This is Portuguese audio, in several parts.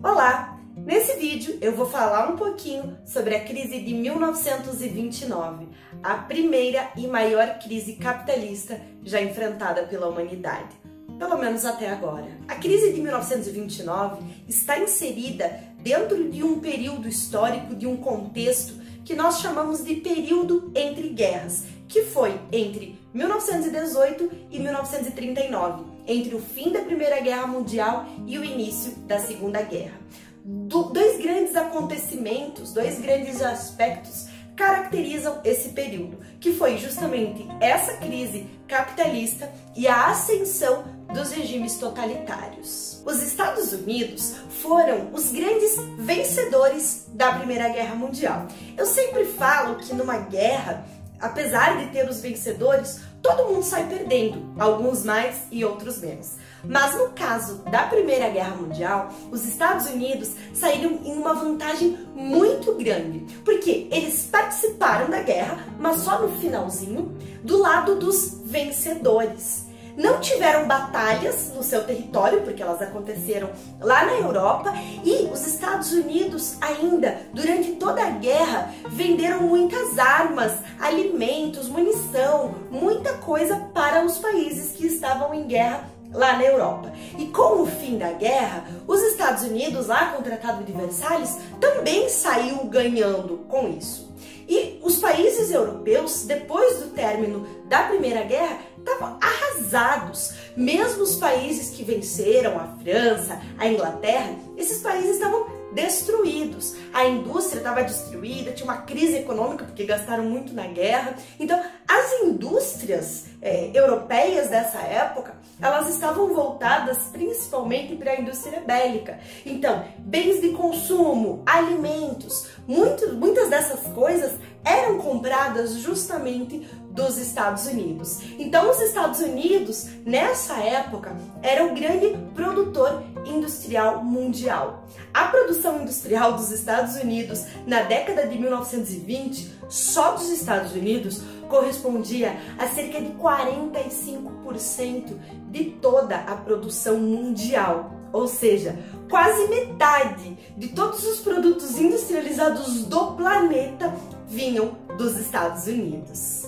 Olá! Nesse vídeo eu vou falar um pouquinho sobre a crise de 1929, a primeira e maior crise capitalista já enfrentada pela humanidade, pelo menos até agora. A crise de 1929 está inserida dentro de um período histórico, de um contexto que nós chamamos de período entre guerras, que foi entre 1918 e 1939, entre o fim da Primeira Guerra Mundial e o início da Segunda Guerra. Dois grandes acontecimentos, dois grandes aspectos caracterizam esse período, que foi justamente essa crise capitalista e a ascensão dos regimes totalitários. Os Estados Unidos foram os grandes vencedores da Primeira Guerra Mundial. Eu sempre falo que numa guerra, apesar de ter os vencedores, todo mundo sai perdendo, alguns mais e outros menos. Mas no caso da Primeira Guerra Mundial, os Estados Unidos saíram em uma vantagem muito grande, porque eles participaram da guerra, mas só no finalzinho, do lado dos vencedores. Não tiveram batalhas no seu território, porque elas aconteceram lá na Europa, e os Estados Unidos ainda, durante toda a guerra, venderam muitas armas, alimentos, munição, muita coisa para os países que estavam em guerra lá na Europa. E com o fim da guerra, os Estados Unidos, lá com o Tratado de Versalhes, também saiu ganhando com isso. E os países europeus, depois do término da Primeira Guerra, estavam arrasados. Mesmo os países que venceram, a França, a Inglaterra, esses países estavam destruídos. A indústria estava destruída, tinha uma crise econômica porque gastaram muito na guerra. Então, as indústrias europeias dessa época, elas estavam voltadas principalmente para a indústria bélica. Então, bens de consumo, alimentos, muitas dessas coisas eram compradas justamente dos Estados Unidos. Então, os Estados Unidos, nessa época, era o grande produtor industrial mundial. A produção industrial dos Estados Unidos na década de 1920, só dos Estados Unidos, correspondia a cerca de 45% de toda a produção mundial. Ou seja, quase metade de todos os produtos industrializados do planeta vinham dos Estados Unidos.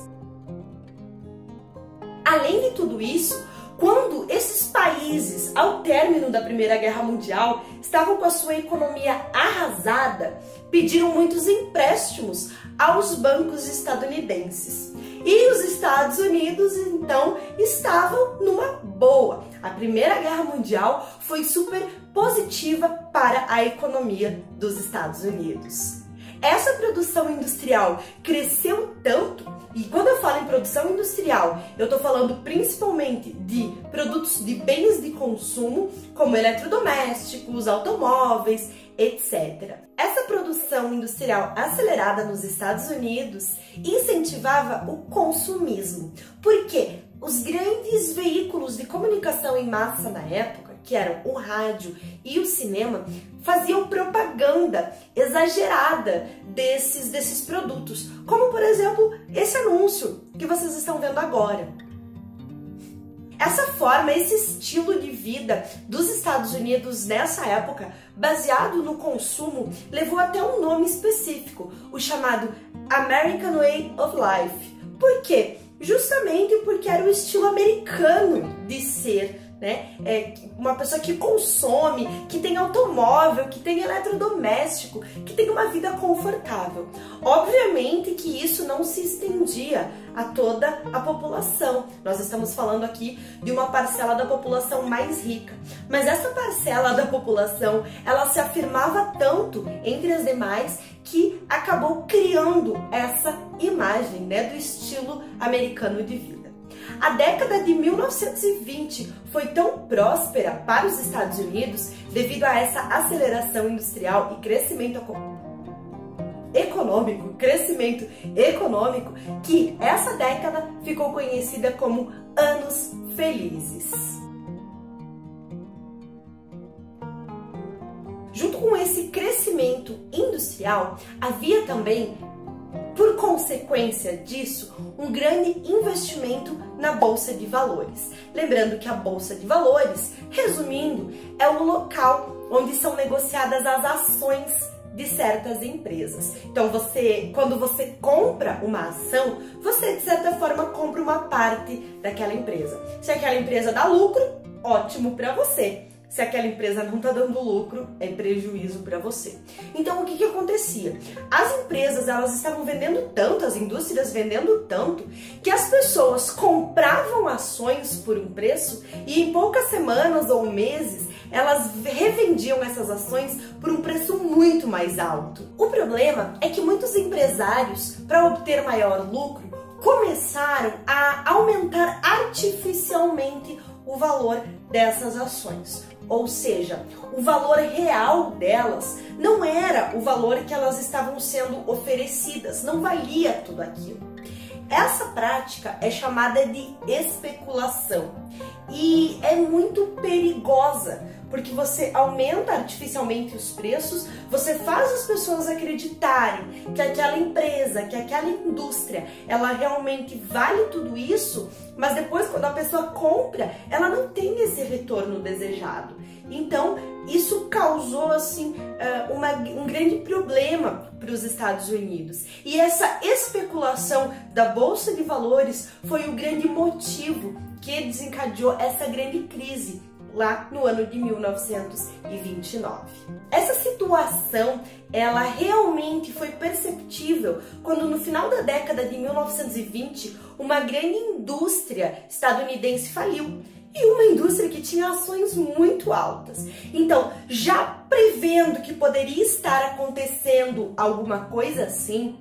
Além de tudo isso, quando esses países, ao término da Primeira Guerra Mundial, estavam com a sua economia arrasada, pediram muitos empréstimos aos bancos estadunidenses. E os Estados Unidos, então, estavam numa boa. A Primeira Guerra Mundial foi super positiva para a economia dos Estados Unidos. Essa produção industrial cresceu tanto, e quando eu falo em produção industrial, eu estou falando principalmente de produtos de bens de consumo, como eletrodomésticos, automóveis, etc. Essa produção industrial acelerada nos Estados Unidos incentivava o consumismo, porque os grandes veículos de comunicação em massa na época, que eram o rádio e o cinema, faziam propaganda exagerada desses produtos, como por exemplo esse anúncio que vocês estão vendo agora. Essa forma, esse estilo de vida dos Estados Unidos nessa época, baseado no consumo, levou até um nome específico, o chamado American Way of Life. Por quê? Justamente porque era o estilo americano de ser, né? Uma pessoa que consome, que tem automóvel, que tem eletrodoméstico, que tem uma vida confortável. Obviamente que isso não se estendia a toda a população. Nós estamos falando aqui de uma parcela da população mais rica. Mas essa parcela da população, ela se afirmava tanto entre as demais que acabou criando essa imagem, né, do estilo americano de vida. A década de 1920 foi tão próspera para os Estados Unidos devido a essa aceleração industrial e crescimento econômico, que essa década ficou conhecida como Anos Felizes. Junto com esse crescimento industrial, havia também por consequência disso, um grande investimento na Bolsa de Valores. Lembrando que a Bolsa de Valores, resumindo, é o local onde são negociadas as ações de certas empresas. Então quando você compra uma ação, você de certa forma compra uma parte daquela empresa. Se aquela empresa dá lucro, ótimo para você. Se aquela empresa não está dando lucro, é prejuízo para você. Então, o que acontecia? As empresas, elas estavam vendendo tanto, as indústrias vendendo tanto, que as pessoas compravam ações por um preço e em poucas semanas ou meses, elas revendiam essas ações por um preço muito mais alto. O problema é que muitos empresários, para obter maior lucro, começaram a aumentar artificialmente o valor dessas ações. Ou seja, o valor real delas não era o valor que elas estavam sendo oferecidas, não valia tudo aquilo. Essa prática é chamada de especulação e é muito perigosa, porque você aumenta artificialmente os preços, você faz as pessoas acreditarem que aquela empresa, que aquela indústria, ela realmente vale tudo isso, mas depois quando a pessoa compra, ela não tem esse retorno desejado. Então, isso causou assim um grande problema para os Estados Unidos. E essa especulação da Bolsa de Valores foi o grande motivo que desencadeou essa grande crise lá no ano de 1929. Essa situação, ela realmente foi perceptível quando no final da década de 1920, uma grande indústria estadunidense faliu. E uma indústria que tinha ações muito altas. Então, já prevendo que poderia estar acontecendo alguma coisa assim,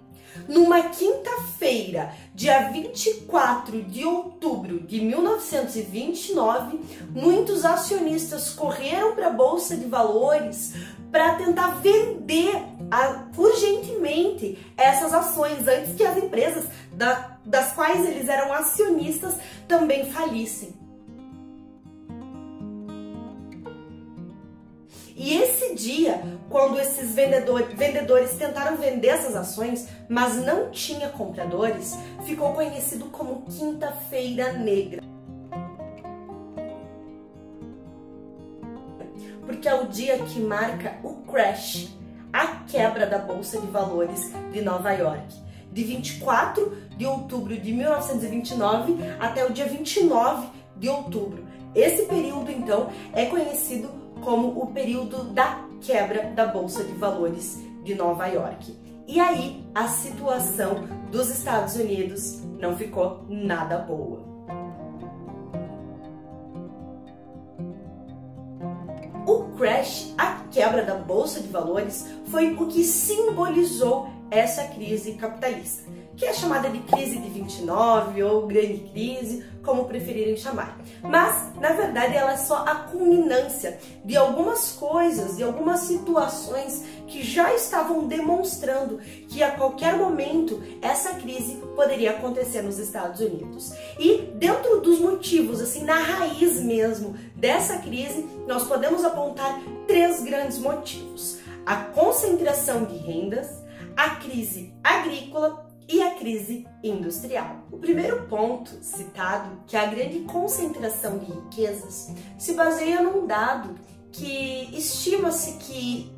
numa quinta-feira, dia 24 de outubro de 1929, muitos acionistas correram para a Bolsa de Valores para tentar vender urgentemente essas ações antes que as empresas das quais eles eram acionistas também falissem. E esse dia, quando esses vendedores tentaram vender essas ações, mas não tinha compradores, ficou conhecido como Quinta-feira Negra. Porque é o dia que marca o crash, a quebra da Bolsa de Valores de Nova York. De 24 de outubro de 1929 até o dia 29 de outubro. Esse período, então, é conhecido como o período da quebra da Bolsa de Valores de Nova York. E aí, a situação dos Estados Unidos não ficou nada boa. O crash, a quebra da Bolsa de Valores, foi o que simbolizou essa crise capitalista, que é chamada de crise de 29 ou grande crise, como preferirem chamar. Mas, na verdade, ela é só a culminância de algumas coisas, de algumas situações que já estavam demonstrando que a qualquer momento essa crise poderia acontecer nos Estados Unidos. E dentro dos motivos, assim, na raiz mesmo dessa crise, nós podemos apontar três grandes motivos: a concentração de rendas, a crise agrícola e a crise industrial. O primeiro ponto citado, que é a grande concentração de riquezas, se baseia num dado que estima-se que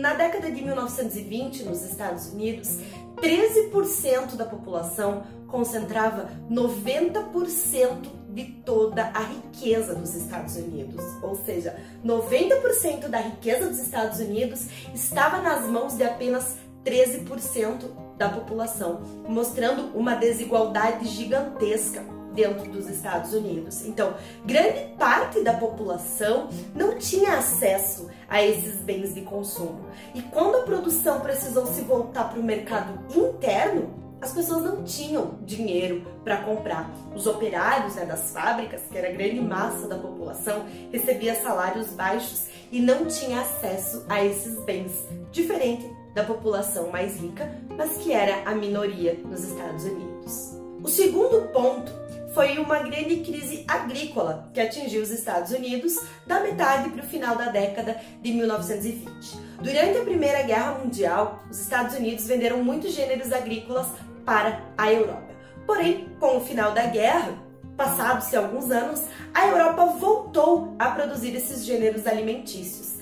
na década de 1920, nos Estados Unidos, 13% da população concentrava 90% de toda a riqueza dos Estados Unidos. Ou seja, 90% da riqueza dos Estados Unidos estava nas mãos de apenas 13% da população, mostrando uma desigualdade gigantesca dentro dos Estados Unidos. Então, grande parte da população não tinha acesso a esses bens de consumo. E quando a produção precisou se voltar para o mercado interno, as pessoas não tinham dinheiro para comprar. Os operários das fábricas, que era a grande massa da população, recebia salários baixos e não tinha acesso a esses bens, diferente da população mais rica, mas que era a minoria nos Estados Unidos. O segundo ponto foi uma grande crise agrícola que atingiu os Estados Unidos da metade para o final da década de 1920. Durante a Primeira Guerra Mundial, os Estados Unidos venderam muitos gêneros agrícolas para a Europa. Porém, com o final da guerra, passados-se alguns anos, a Europa voltou a produzir esses gêneros alimentícios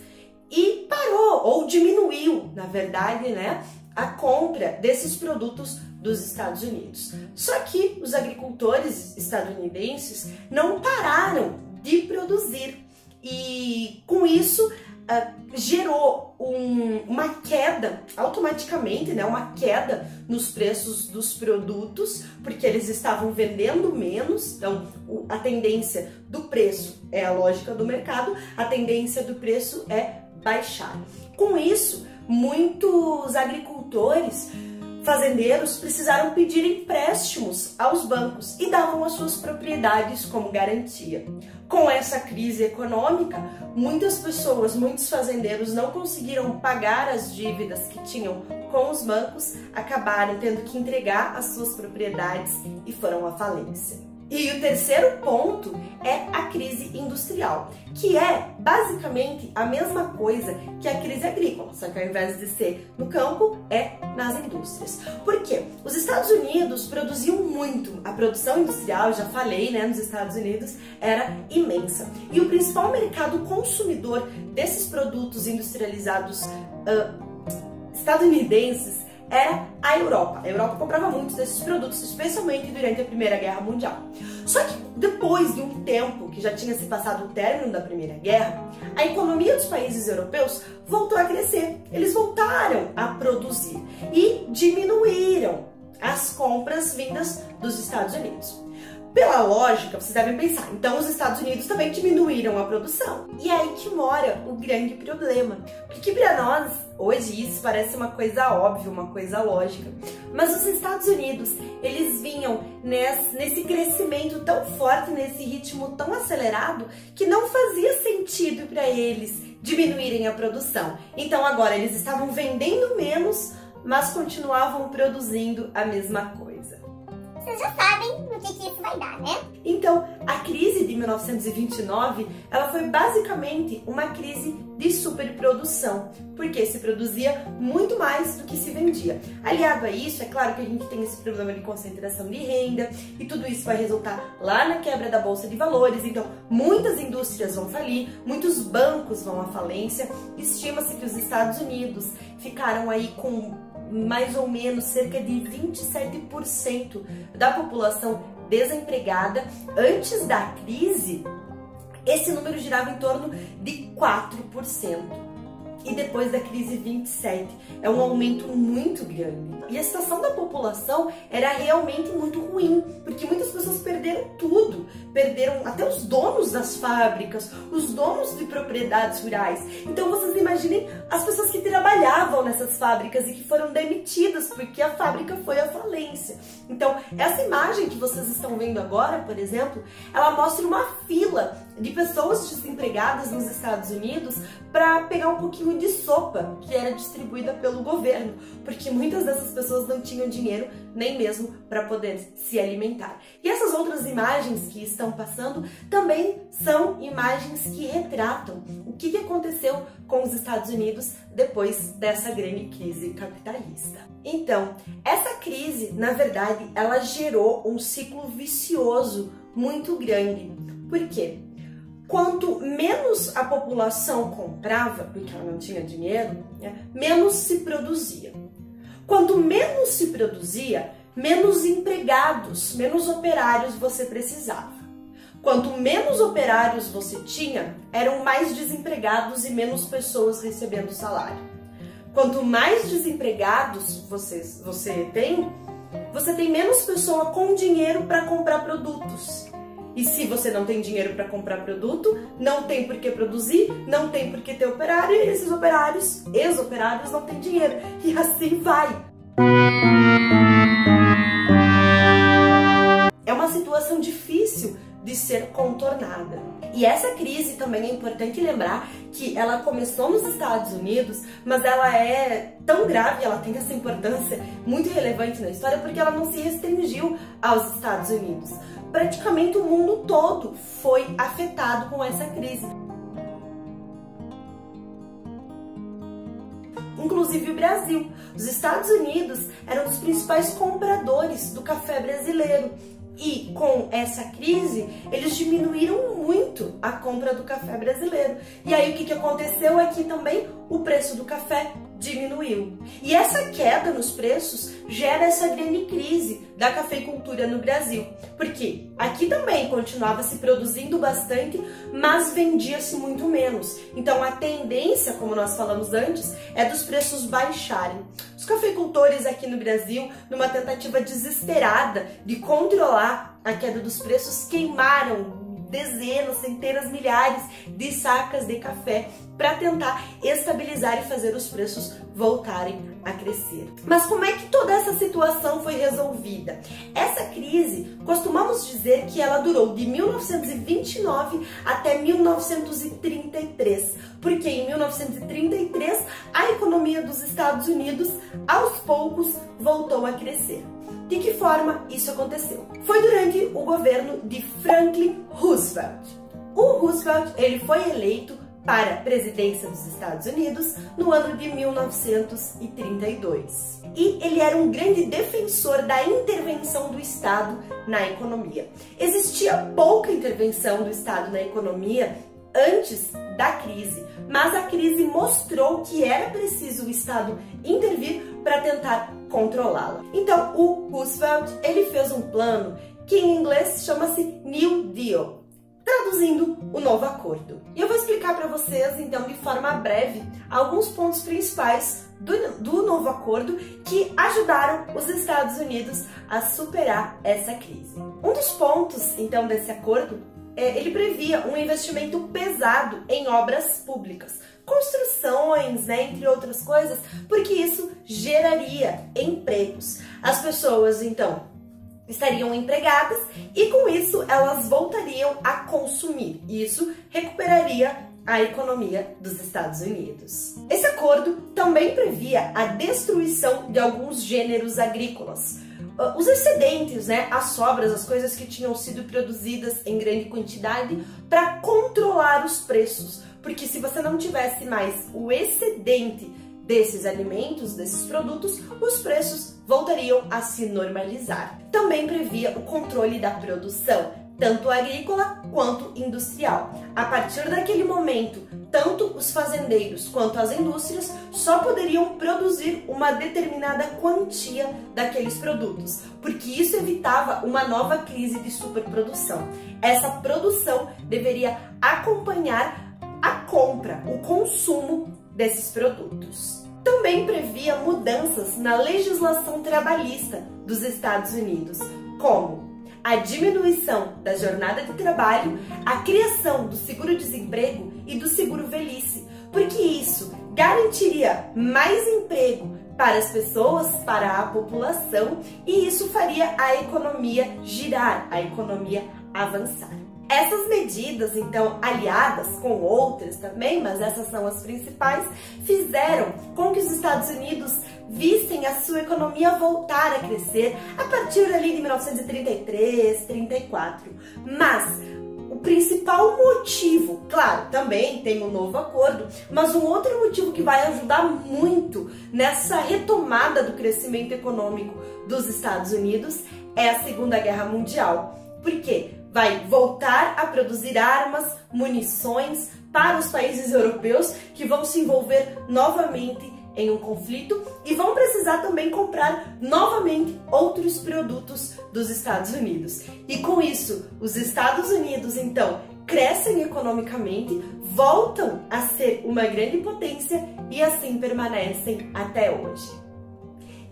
e parou, ou diminuiu, na verdade, né, a compra desses produtos dos Estados Unidos. Só que os agricultores estadunidenses não pararam de produzir e com isso gerou uma queda automaticamente, né, uma queda nos preços dos produtos, porque eles estavam vendendo menos. Então a tendência do preço é a lógica do mercado, a tendência do preço é baixar. Com isso, muitos agricultores, fazendeiros, precisaram pedir empréstimos aos bancos e davam as suas propriedades como garantia. Com essa crise econômica, muitas pessoas, muitos fazendeiros não conseguiram pagar as dívidas que tinham com os bancos, acabaram tendo que entregar as suas propriedades e foram à falência. E o terceiro ponto é a crise industrial, que é basicamente a mesma coisa que a crise agrícola, só que ao invés de ser no campo, é nas indústrias. Por quê? Os Estados Unidos produziam muito, a produção industrial, já falei, né, nos Estados Unidos, era imensa. E o principal mercado consumidor desses produtos industrializados estadunidenses era a Europa. A Europa comprava muitos desses produtos, especialmente durante a Primeira Guerra Mundial. Só que depois de um tempo que já tinha se passado o término da Primeira Guerra, a economia dos países europeus voltou a crescer. Eles voltaram a produzir e diminuíram as compras vindas dos Estados Unidos. Pela lógica, vocês devem pensar, então os Estados Unidos também diminuíram a produção. E é aí que mora o grande problema. Porque para nós, hoje, isso parece uma coisa óbvia, uma coisa lógica. Mas os Estados Unidos, eles vinham nesse crescimento tão forte, nesse ritmo tão acelerado, que não fazia sentido para eles diminuírem a produção. Então agora eles estavam vendendo menos, mas continuavam produzindo a mesma coisa. Vocês já sabem no que isso vai dar, né? Então, a crise de 1929, ela foi basicamente uma crise de superprodução, porque se produzia muito mais do que se vendia. Aliado a isso, é claro que a gente tem esse problema de concentração de renda, e tudo isso vai resultar lá na quebra da Bolsa de Valores. Então, muitas indústrias vão falir, muitos bancos vão à falência. Estima-se que os Estados Unidos ficaram aí com mais ou menos cerca de 27% da população desempregada. Antes da crise, esse número girava em torno de 4%. E depois da crise 27, é um aumento muito grande. E a situação da população era realmente muito ruim, porque muitas pessoas perderam tudo. Perderam até os donos das fábricas, os donos de propriedades rurais. Então vocês imaginem as pessoas que trabalhavam nessas fábricas e que foram demitidas porque a fábrica foi à falência. Então essa imagem que vocês estão vendo agora, por exemplo, ela mostra uma fila de pessoas desempregadas nos Estados Unidos para pegar um pouquinho de sopa que era distribuída pelo governo, porque muitas dessas pessoas não tinham dinheiro nem mesmo para poder se alimentar. E essas outras imagens que estão passando também são imagens que retratam o que aconteceu com os Estados Unidos depois dessa grande crise capitalista. Então, essa crise, na verdade, ela gerou um ciclo vicioso muito grande. Por quê? Quanto menos a população comprava, porque ela não tinha dinheiro, né, menos se produzia. Quanto menos se produzia, menos empregados, menos operários você precisava. Quanto menos operários você tinha, eram mais desempregados e menos pessoas recebendo salário. Quanto mais desempregados você tem menos pessoa com dinheiro para comprar produtos. E se você não tem dinheiro para comprar produto, não tem por que produzir, não tem por que ter operário, e esses operários, ex-operários, não têm dinheiro. E assim vai. É uma situação difícil de de ser contornada. E essa crise também é importante lembrar que ela começou nos Estados Unidos, mas ela é tão grave, ela tem essa importância muito relevante na história porque ela não se restringiu aos Estados Unidos. Praticamente o mundo todo foi afetado com essa crise. Inclusive o Brasil. Os Estados Unidos eram os principais compradores do café brasileiro. E com essa crise, eles diminuíram muito a compra do café brasileiro. E aí o que aconteceu aqui também? O preço do café diminuiu. E essa queda nos preços gera essa grande crise da cafeicultura no Brasil. Porque aqui também continuava se produzindo bastante, mas vendia-se muito menos. Então a tendência, como nós falamos antes, é dos preços baixarem. Os cafeicultores aqui no Brasil, numa tentativa desesperada de controlar a queda dos preços, queimaram dezenas, centenas, milhares de sacas de café para tentar estabilizar e fazer os preços voltarem a crescer. Mas como é que toda essa situação foi resolvida? Essa crise, costumamos dizer que ela durou de 1929 até 1933, porque em 1933 a economia dos Estados Unidos aos poucos voltou a crescer. De que forma isso aconteceu? Foi durante o governo de Franklin Roosevelt. O Roosevelt ele foi eleito para a presidência dos Estados Unidos no ano de 1932. E ele era um grande defensor da intervenção do Estado na economia. Existia pouca intervenção do Estado na economia antes da crise, mas a crise mostrou que era preciso o Estado intervir para tentar controlá-la. Então, o Roosevelt ele fez um plano que em inglês chama-se New Deal, traduzindo o novo acordo. E eu vou explicar para vocês, então, de forma breve, alguns pontos principais do novo acordo que ajudaram os Estados Unidos a superar essa crise. Um dos pontos, então, desse acordo ele previa um investimento pesado em obras públicas, construções, entre outras coisas, porque isso geraria empregos. As pessoas, então, estariam empregadas e com isso elas voltariam a consumir. Isso recuperaria a economia dos Estados Unidos. Esse acordo também previa a destruição de alguns gêneros agrícolas. Os excedentes, as sobras, as coisas que tinham sido produzidas em grande quantidade para controlar os preços. Porque se você não tivesse mais o excedente desses alimentos, desses produtos, os preços voltariam a se normalizar. Também previa o controle da produção, tanto agrícola quanto industrial. A partir daquele momento, tanto os fazendeiros quanto as indústrias só poderiam produzir uma determinada quantia daqueles produtos, porque isso evitava uma nova crise de superprodução. Essa produção deveria acompanhar a compra, o consumo desses produtos. Também previa mudanças na legislação trabalhista dos Estados Unidos, como a diminuição da jornada de trabalho, a criação do seguro-desemprego e do seguro-velhice, porque isso garantiria mais emprego para as pessoas, para a população, e isso faria a economia girar, a economia avançar. Essas medidas, então, aliadas com outras também, mas essas são as principais, fizeram com que os Estados Unidos vissem a sua economia voltar a crescer a partir ali de 1933, 34. Mas o principal motivo, claro, também tem um novo acordo, mas um outro motivo que vai ajudar muito nessa retomada do crescimento econômico dos Estados Unidos é a Segunda Guerra Mundial. Por quê? Vai voltar a produzir armas, munições para os países europeus que vão se envolver novamente em um conflito e vão precisar também comprar novamente outros produtos dos Estados Unidos. E com isso, os Estados Unidos, então, crescem economicamente, voltam a ser uma grande potência e assim permanecem até hoje.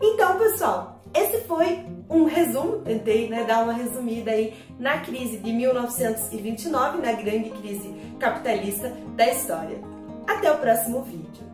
Então, pessoal, esse foi um resumo, tentei dar uma resumida aí na crise de 1929, na grande crise capitalista da história. Até o próximo vídeo.